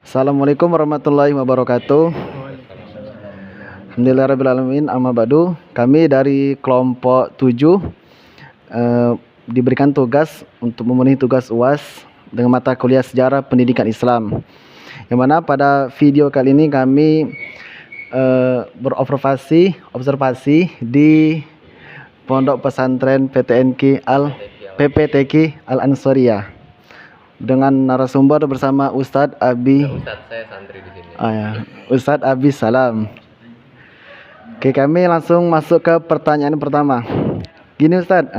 Assalamualaikum warahmatullahi wabarakatuh. Alhamdulillahirrahmanirrahim. Amma ba'du. Kami dari kelompok 7 diberikan tugas untuk memenuhi tugas UAS dengan mata kuliah Sejarah Pendidikan Islam. Yang mana pada video kali ini kami observasi di Pondok Pesantren PPTQ Al Ansoriah dengan narasumber bersama Ustadz Abi. Ustadz, saya santri di sini. Ustadz Abi Salam. Oke, kami langsung masuk ke pertanyaan pertama. Gini Ustadz,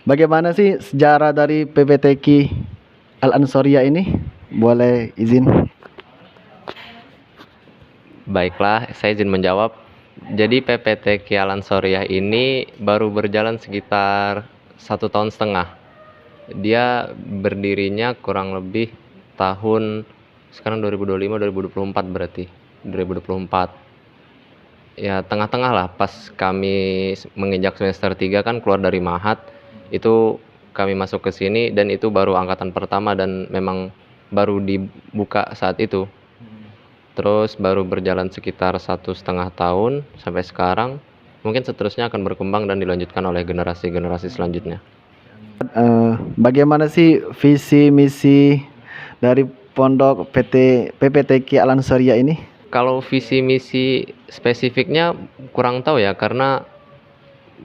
bagaimana sih sejarah dari PPTQ Al Ansoriah ini? Boleh izin? Baiklah, saya izin menjawab. Jadi PPTQ Al Ansoriah ini baru berjalan sekitar 1,5 tahun. Dia berdirinya kurang lebih tahun sekarang 2025-2024 berarti 2024. Ya tengah-tengah lah, pas kami menginjak semester 3 kan keluar dari Mahat, itu kami masuk ke sini dan itu baru angkatan pertama dan memang baru dibuka saat itu. Terus baru berjalan sekitar 1,5 tahun sampai sekarang. Mungkin seterusnya akan berkembang dan dilanjutkan oleh generasi-generasi selanjutnya. Bagaimana sih visi misi dari Pondok PPTQ Al Ansoriah ini? Kalau visi misi spesifiknya kurang tahu ya, karena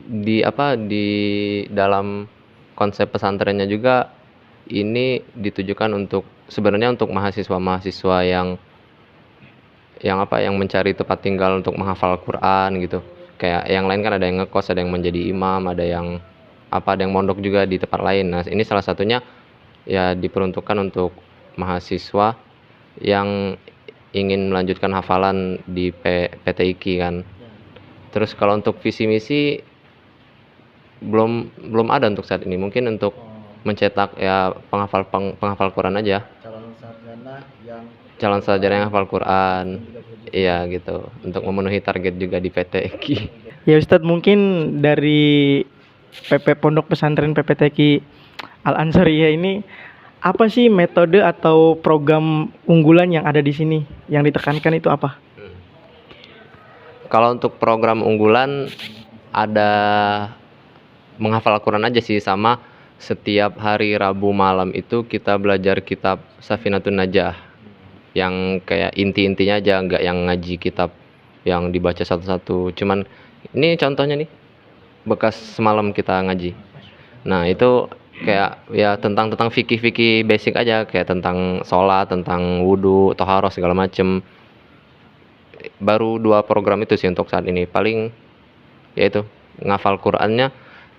di dalam konsep pesantrennya juga ini ditujukan untuk sebenarnya untuk mahasiswa-mahasiswa yang mencari tempat tinggal untuk menghafal Quran gitu. Kayak yang lain kan ada yang ngekos, ada yang menjadi imam, ada yang mondok juga di tempat lain. Nah, ini salah satunya ya diperuntukkan untuk mahasiswa yang ingin melanjutkan hafalan di PTIQ kan. Terus kalau untuk visi misi belum ada untuk saat ini. Mungkin untuk mencetak ya penghafal Quran aja. Calon sarjana yang hafal Quran. Iya gitu. Untuk memenuhi target juga di PTIQ. Ya Ustadz, mungkin dari Pondok Pesantren PPTQ Al Ansoriah ini apa sih metode atau program unggulan yang ada di sini yang ditekankan itu apa? Kalau untuk program unggulan ada menghafal Al-Quran aja sih, sama setiap hari Rabu malam itu kita belajar kitab Safinatun Najah yang kayak inti-intinya aja, nggak yang ngaji kitab yang dibaca satu-satu. Cuman ini contohnya nih, bekas semalam kita ngaji. Nah itu kayak ya tentang fikih basic aja, kayak tentang sholat, tentang wudhu, toharoh segala macem. Baru 2 program itu sih untuk saat ini. Paling yaitu ngafal Qurannya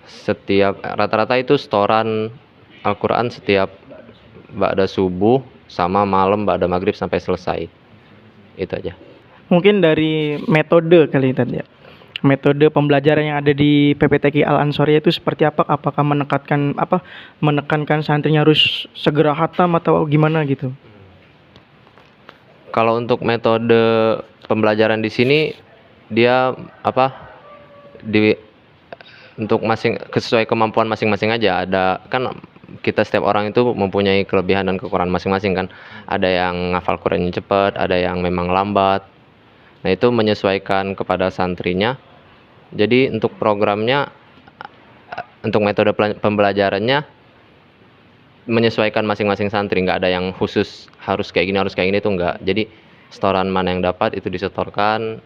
setiap rata-rata itu setoran Al-Quran setiap ba'da subuh sama malam ba'da maghrib sampai selesai. Itu aja. Mungkin dari metode kali tadi ya. Metode pembelajaran yang ada di PPTQ Al Ansoriah itu seperti apa? Apakah menekankan santrinya harus segera khatam atau gimana gitu? Kalau untuk metode pembelajaran di sini dia untuk sesuai kemampuan masing-masing aja. Ada kan kita setiap orang itu mempunyai kelebihan dan kekurangan masing-masing kan. Ada yang ngafal Qurannya cepat, ada yang memang lambat. Nah itu menyesuaikan kepada santrinya. Jadi untuk programnya, untuk metode pembelajarannya menyesuaikan masing-masing santri, nggak ada yang khusus harus kayak gini itu enggak. Jadi setoran mana yang dapat itu disetorkan.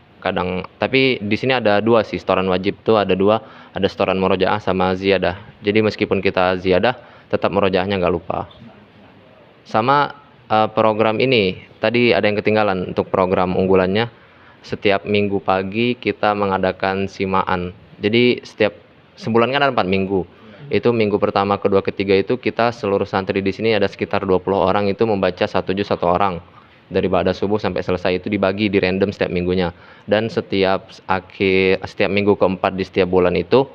Tapi di sini ada 2 sih, setoran wajib tuh ada 2, ada setoran murojaah sama ziyadah. Jadi meskipun kita ziyadah tetap murojaahnya nggak lupa. Sama program ini tadi ada yang ketinggalan untuk program unggulannya. Setiap minggu pagi kita mengadakan simaan. Jadi setiap sebulan kan ada 4 minggu. Itu minggu pertama, kedua, ketiga itu kita seluruh santri di sini ada sekitar 20 orang itu membaca 1 juz 1 orang. Dari ba'da subuh sampai selesai itu dibagi di random setiap minggunya. Dan setiap minggu keempat di setiap bulan itu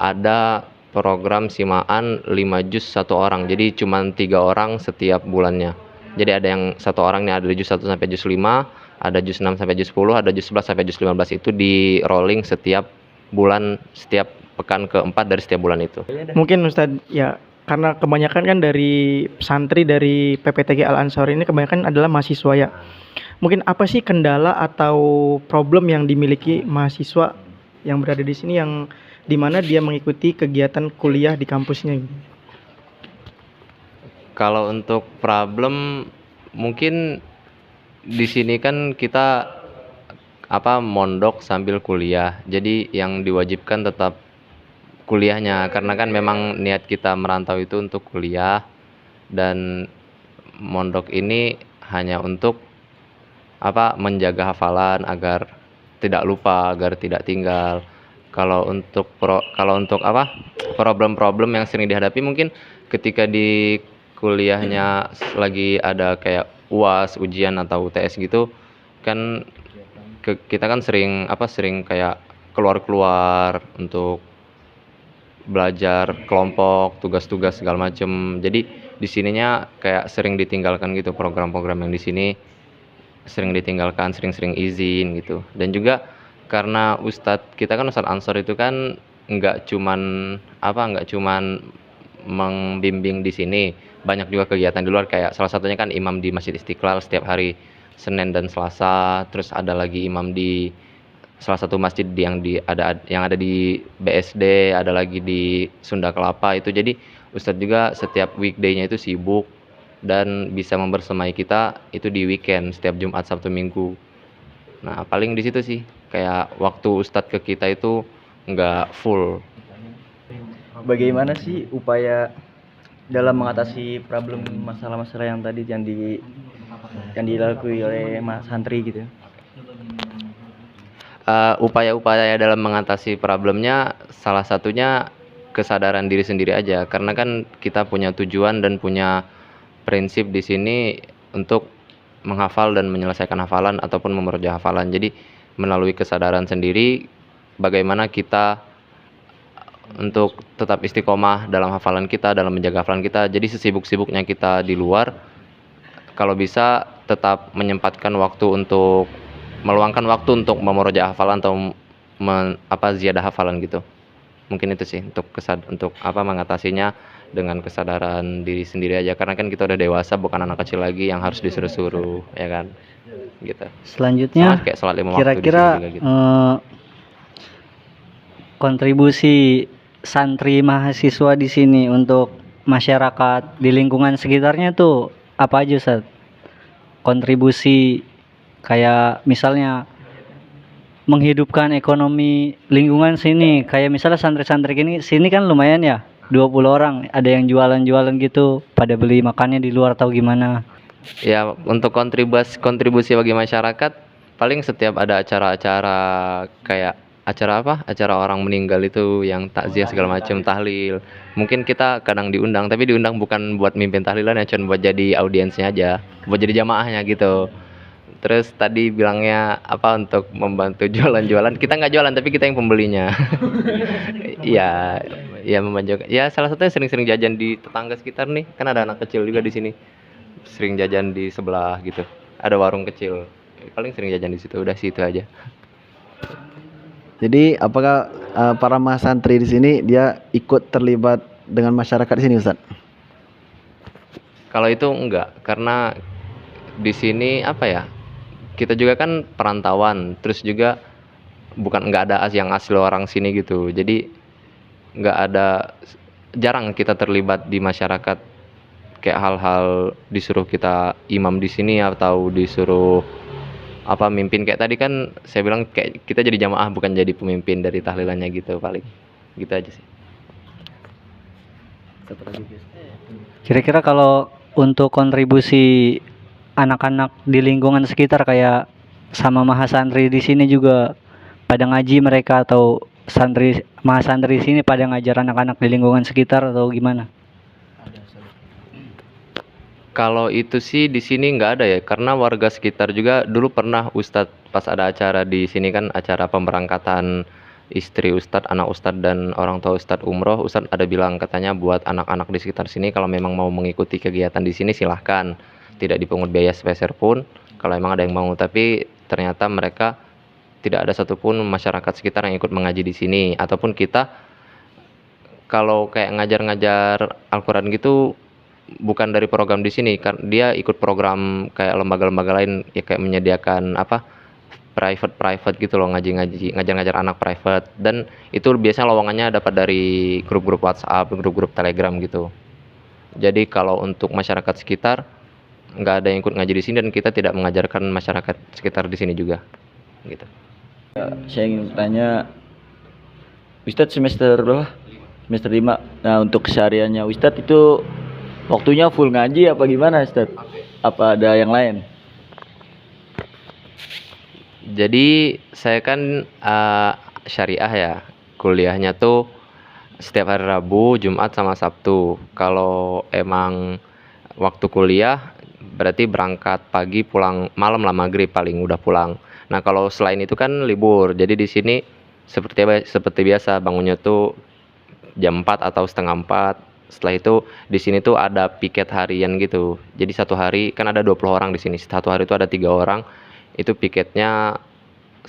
ada program simaan 5 juz 1 orang. Jadi cuma 3 orang setiap bulannya. Jadi ada yang 1 orang nih ada di juz 1 sampai juz 5, ada juz 6 sampai juz 10, ada juz 11 sampai juz 15, itu di rolling setiap bulan, setiap pekan keempat dari setiap bulan itu. Mungkin Ustadz ya, karena kebanyakan kan dari santri dari PPTG Al Ansor ini kebanyakan adalah mahasiswa ya. Mungkin apa sih kendala atau problem yang dimiliki mahasiswa yang berada di sini yang dimana dia mengikuti kegiatan kuliah di kampusnya gitu? Kalau untuk problem mungkin di sini kan kita mondok sambil kuliah. Jadi yang diwajibkan tetap kuliahnya karena kan memang niat kita merantau itu untuk kuliah dan mondok ini hanya untuk menjaga hafalan agar tidak lupa, agar tidak tinggal. Kalau untuk problem-problem yang sering dihadapi mungkin ketika di kuliahnya lagi ada kayak UAS, ujian atau UTS gitu kan kita kan sering kayak keluar-keluar untuk belajar kelompok, tugas-tugas segala macem. Jadi di sininya kayak sering ditinggalkan gitu program-program yang di sini sering ditinggalkan, sering-sering izin gitu. Dan juga karena kita kan Ustadz Ansor itu kan nggak cuman membimbing di sini, banyak juga kegiatan di luar kayak salah satunya kan imam di Masjid Istiqlal setiap hari Senin dan Selasa, terus ada lagi imam di salah satu masjid yang ada di BSD, ada lagi di Sunda Kelapa itu. Jadi Ustadz juga setiap weekday-nya itu sibuk dan bisa membersamai kita itu di weekend setiap Jumat, Sabtu, Minggu. Nah, paling di situ sih kayak waktu Ustadz ke kita itu nggak full. Bagaimana sih upaya dalam mengatasi problem masalah-masalah yang tadi yang dilalui oleh mas santri gitu? Upaya-upaya dalam mengatasi problemnya salah satunya kesadaran diri sendiri aja karena kan kita punya tujuan dan punya prinsip di sini untuk menghafal dan menyelesaikan hafalan ataupun memerja hafalan. Jadi melalui kesadaran sendiri bagaimana kita untuk tetap istiqomah dalam hafalan kita, dalam menjaga hafalan kita. Jadi sesibuk-sibuknya kita di luar, kalau bisa tetap meluangkan waktu untuk memurojaah hafalan atau ziyadah hafalan gitu. Mungkin itu sih untuk mengatasinya dengan kesadaran diri sendiri aja karena kan kita udah dewasa bukan anak kecil lagi yang harus disuruh-suruh ya kan gitu. Selanjutnya Sama kayak sholat 5 waktu kira-kira di sini juga gitu. Kontribusi santri mahasiswa di sini untuk masyarakat di lingkungan sekitarnya tuh apa aja, Ustaz? Kontribusi kayak misalnya menghidupkan ekonomi lingkungan sini, kayak misalnya santri-santri sini kan lumayan ya, 20 orang, ada yang jualan-jualan gitu, pada beli makannya di luar atau gimana? Ya, untuk kontribusi bagi masyarakat paling setiap ada acara-acara kayak acara orang meninggal itu yang takziah segala macam, tahlil. Mungkin kita kadang diundang, tapi diundang bukan buat mimpin tahlilan ya, cuma buat jadi audiensnya aja, buat jadi jamaahnya gitu. Terus tadi bilangnya untuk membantu jualan-jualan, kita nggak jualan tapi kita yang pembelinya. Iya, ya membantu. Ya salah satunya sering-sering jajan di tetangga sekitar nih, kan ada anak kecil juga di sini. Sering jajan di sebelah gitu. Ada warung kecil. Paling sering jajan di situ, udah situ aja. Jadi apakah para mas santri di sini dia ikut terlibat dengan masyarakat di sini, Ustaz? Kalau itu enggak, karena di sini kita juga kan perantauan, terus juga enggak ada yang asli orang sini gitu. Jadi jarang kita terlibat di masyarakat kayak hal-hal disuruh kita imam di sini atau disuruh mimpin kayak tadi kan saya bilang kayak kita jadi jamaah bukan jadi pemimpin dari tahlilannya gitu, paling gitu aja sih. Kira-kira kalau untuk kontribusi anak-anak di lingkungan sekitar kayak sama mahasantri di sini juga pada ngaji mereka atau mahasantri di sini pada ngajar anak-anak di lingkungan sekitar atau gimana? Kalau itu sih di sini nggak ada ya, karena warga sekitar juga dulu pernah Ustadz pas ada acara di sini kan, acara pemberangkatan istri Ustadz, anak Ustadz dan orang tua Ustadz umroh, Ustadz ada bilang katanya buat anak-anak di sekitar sini kalau memang mau mengikuti kegiatan di sini silahkan, tidak dipungut biaya sepeser pun kalau emang ada yang mau. Tapi ternyata mereka tidak ada satupun masyarakat sekitar yang ikut mengaji di sini, ataupun kita kalau kayak ngajar-ngajar Al-Quran gitu bukan dari program di sini, kan dia ikut program kayak lembaga-lembaga lain ya, kayak menyediakan apa private gitu loh, ngaji-ngaji ngajar-ngajar anak private, dan itu biasanya lowongannya dapat dari grup-grup WhatsApp, grup-grup Telegram gitu. Jadi kalau untuk masyarakat sekitar nggak ada yang ikut ngaji di sini, dan kita tidak mengajarkan masyarakat sekitar di sini juga gitu. Saya ingin tanya, Ustadz semester berapa? Semester 5. Nah, untuk kesehariannya Ustadz itu waktunya full ngaji apa gimana Ustadz? Apa ada yang lain? Jadi saya kan syariah ya, kuliahnya tuh setiap hari Rabu, Jumat sama Sabtu. Kalau emang waktu kuliah berarti berangkat pagi, pulang malam lah, maghrib paling udah pulang. Nah kalau selain itu kan libur, jadi di sini seperti biasa bangunnya tuh jam 4 atau setengah 4. Setelah itu di sini tuh ada piket harian gitu. Jadi satu hari kan ada 20 orang di sini. Satu hari itu ada 3 orang. Itu piketnya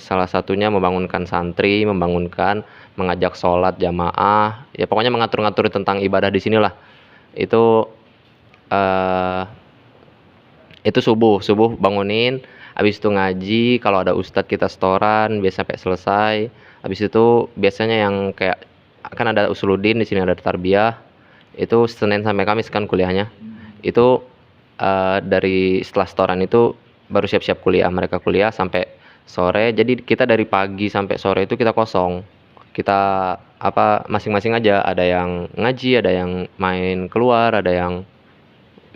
salah satunya membangunkan santri, mengajak sholat jamaah, ya pokoknya mengatur-ngatur tentang ibadah di sinilah. Itu subuh bangunin, habis itu ngaji, kalau ada ustadz kita setoran biasa sampai selesai. Habis itu biasanya yang kayak kan ada usuluddin, di sini ada tarbiyah. Itu Senin sampai Kamis kan kuliahnya. Itu dari setelah setoran itu baru siap-siap kuliah, mereka kuliah sampai sore. Jadi kita dari pagi sampai sore itu kita kosong. Kita masing-masing aja, ada yang ngaji, ada yang main keluar, ada yang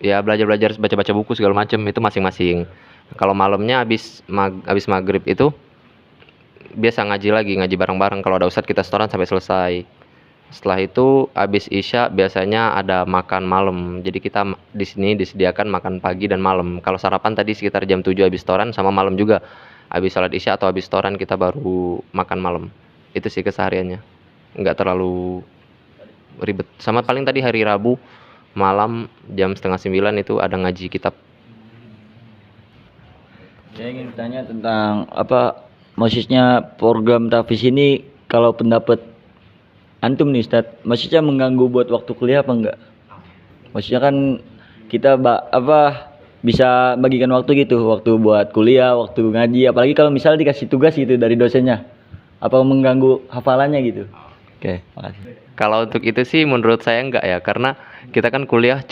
ya belajar baca-baca buku segala macam, itu masing-masing. Kalau malamnya habis maghrib itu biasa ngaji bareng-bareng, kalau ada ustadz kita setoran sampai selesai. Setelah itu habis isya biasanya ada makan malam. Jadi kita di sini disediakan makan pagi dan malam. Kalau sarapan tadi sekitar jam 7 habis setoran, sama malam juga. Habis sholat isya atau habis setoran kita baru makan malam. Itu sih kesehariannya. Nggak terlalu ribet. Sama paling tadi hari Rabu malam jam 8:30 itu ada ngaji kitab. Saya ingin tanya tentang maksudnya program tahfiz ini, kalau pendapat antum nih Ustadz, maksudnya mengganggu buat waktu kuliah apa enggak? Maksudnya kan kita bisa bagikan waktu gitu, waktu buat kuliah, waktu ngaji, apalagi kalau misalnya dikasih tugas gitu dari dosennya, apa mengganggu hafalannya gitu? Oke, makasih. Kalau untuk itu sih menurut saya enggak ya, karena kita kan kuliah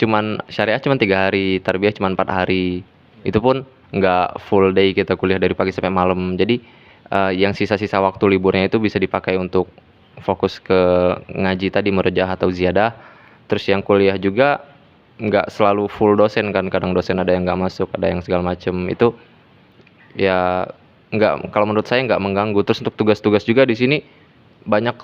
syariah cuman 3 hari, tarbiyah cuman 4 hari. Itu pun enggak full day kita kuliah dari pagi sampai malam. Jadi yang sisa-sisa waktu liburnya itu bisa dipakai untuk fokus ke ngaji tadi, murojaah atau ziyadah. Terus yang kuliah juga nggak selalu full dosen kan, kadang dosen ada yang nggak masuk, ada yang segala macem. Itu ya nggak, kalau menurut saya nggak mengganggu. Terus untuk tugas-tugas juga di sini banyak,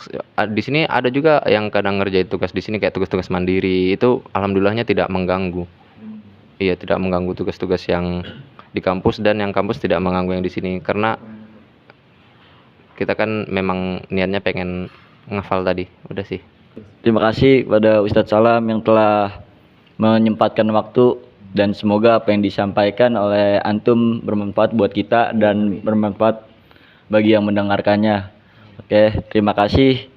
di sini ada juga yang kadang ngerjain tugas di sini kayak tugas-tugas mandiri, itu alhamdulillahnya tidak mengganggu. Iya, tidak mengganggu tugas-tugas yang di kampus, dan yang kampus tidak mengganggu yang di sini, karena kita kan memang niatnya pengen ngafal tadi. Udah sih. Terima kasih kepada Ustadz Salam yang telah menyempatkan waktu, dan semoga apa yang disampaikan oleh antum bermanfaat buat kita dan bermanfaat bagi yang mendengarkannya. Oke, terima kasih.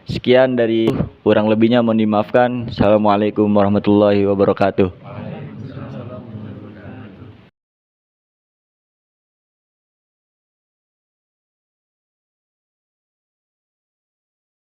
Sekian dari, kurang lebihnya mohon dimaafkan. Assalamualaikum warahmatullahi wabarakatuh.